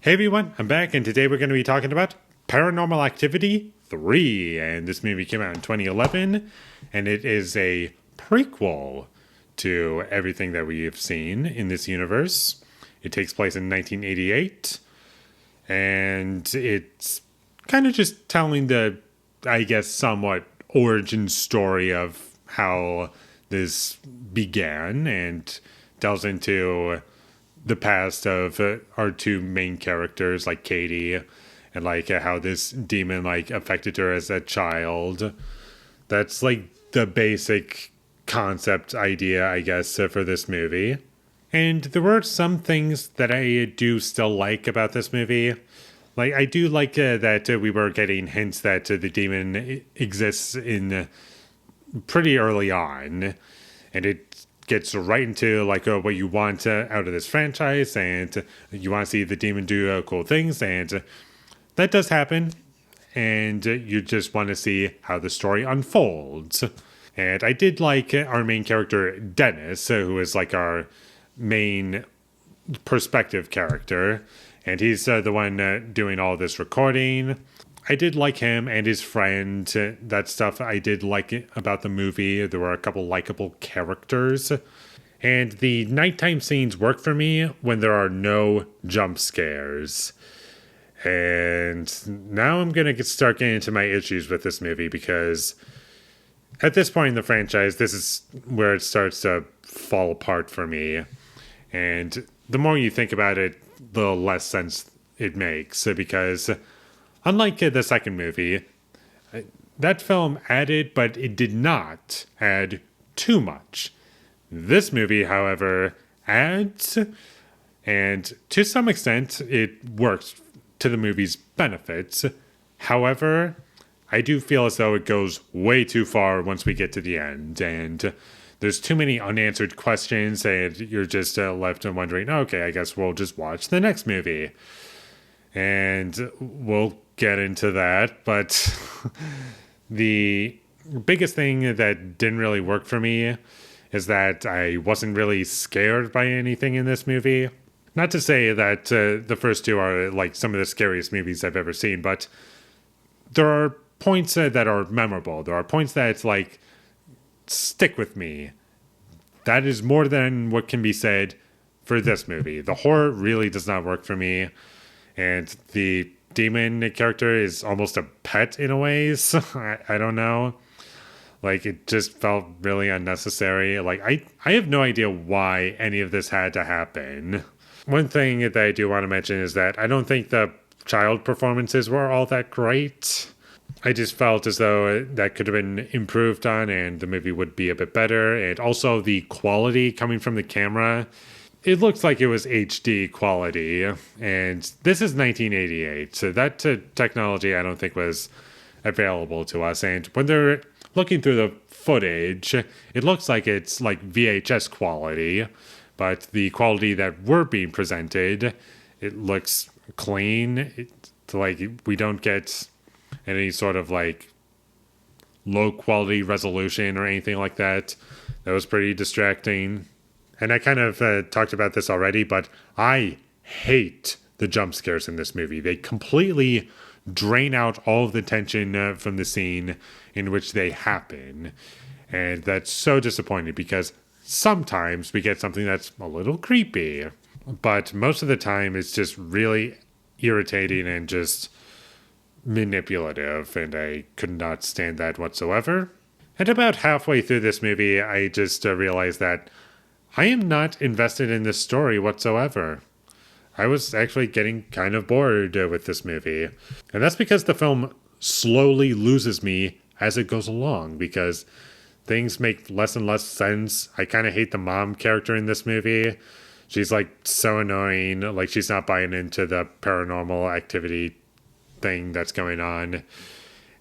Hey everyone, I'm back, and today we're going to be talking about Paranormal Activity 3. And this movie came out in 2011, and it is a prequel to everything that we have seen in this universe. It takes place in 1988, and it's kind of just telling the, I guess, somewhat origin story of how this began, and delves into the past of our two main characters, like Katie, and like how this demon like affected her as a child. That's like the basic concept idea, I guess, for this movie. And there were some things that I do still like about this movie. Like, I do like that we were getting hints that the demon exists in pretty early on, and it gets right into like what you want out of this franchise, and you want to see the demon do cool things, and that does happen, and you just want to see how the story unfolds. And I did like our main character Dennis, who is like our main perspective character, and he's the one doing all this recording. I did like him and his friend. That stuff I did like about the movie. There were a couple likable characters. And the nighttime scenes work for me when there are no jump scares. And now I'm going to start getting into my issues with this movie, because at this point in the franchise, this is where it starts to fall apart for me. And the more you think about it, the less sense it makes, because unlike the second movie, that film added, but it did not add too much. This movie, however, adds, and to some extent, it works to the movie's benefits. However, I do feel as though it goes way too far once we get to the end, and there's too many unanswered questions, and you're just left wondering, okay, I guess we'll just watch the next movie. And we'll get into that, but the biggest thing that didn't really work for me is that I wasn't really scared by anything in this movie. Not to say that the first two are like some of the scariest movies I've ever seen, but there are points that are memorable. There are points that like stick with me. That is more than what can be said for this movie. The horror really does not work for me, and the demon character is almost a pet in a way. So I don't know. Like, it just felt really unnecessary. Like, I have no idea why any of this had to happen. One thing that I do want to mention is that I don't think the child performances were all that great. I just felt as though that could have been improved on, and the movie would be a bit better. And also the quality coming from the camera, it looks like it was HD quality. And this is 1988, so that technology I don't think was available to us. And when they're looking through the footage, it looks like it's like VHS quality, but the quality that we're being presented, it looks clean. It's like we don't get any sort of like low quality resolution or anything like that. That was pretty distracting. And I kind of talked about this already, but I hate the jump scares in this movie. They completely drain out all of the tension from the scene in which they happen. And that's so disappointing, because sometimes we get something that's a little creepy, but most of the time it's just really irritating and just manipulative, and I could not stand that whatsoever. And about halfway through this movie, I just realized that I am not invested in this story whatsoever. I was actually getting kind of bored with this movie. And that's because the film slowly loses me as it goes along, because things make less and less sense. I kind of hate the mom character in this movie. She's like so annoying. Like, she's not buying into the paranormal activity thing that's going on.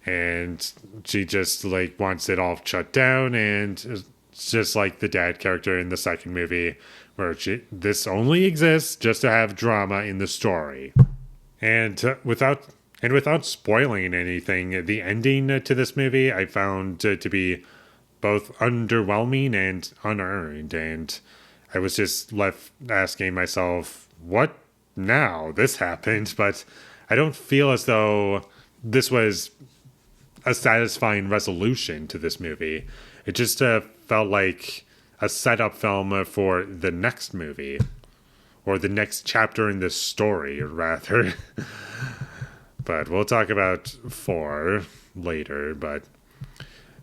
And she just like wants it all shut down. And it's just like the dad character in the second movie, where this only exists just to have drama in the story. And without spoiling anything, the ending to this movie I found to be both underwhelming and unearned. And I was just left asking myself, what now this happened, but I don't feel as though this was a satisfying resolution to this movie. It just felt like a setup film for the next movie, or the next chapter in this story, rather. But we'll talk about 4 later. But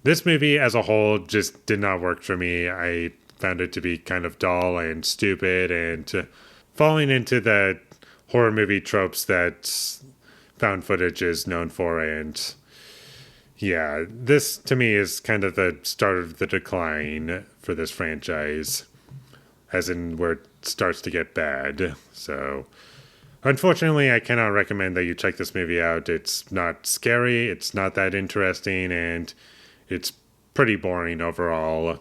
this movie as a whole just did not work for me. I found it to be kind of dull and stupid and falling into the horror movie tropes that found footage is known for. And yeah, this to me is kind of the start of the decline for this franchise, as in where it starts to get bad. So unfortunately, I cannot recommend that you check this movie out. It's not scary, it's not that interesting, and it's pretty boring overall.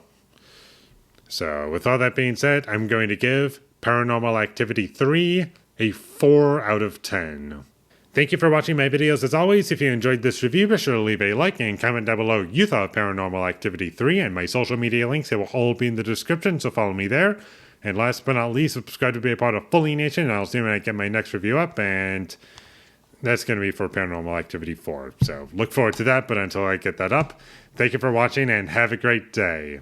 So with all that being said, I'm going to give Paranormal Activity 3 a 4 out of 10. Thank you for watching my videos. As always, if you enjoyed this review, be sure to leave a like and comment down below you thought of Paranormal Activity 3, and my social media links, they will all be in the description, so follow me there. And last but not least, subscribe to be a part of Foley Nation, and I'll see you when I get my next review up, and that's going to be for Paranormal Activity 4. So look forward to that, but until I get that up, thank you for watching, and have a great day.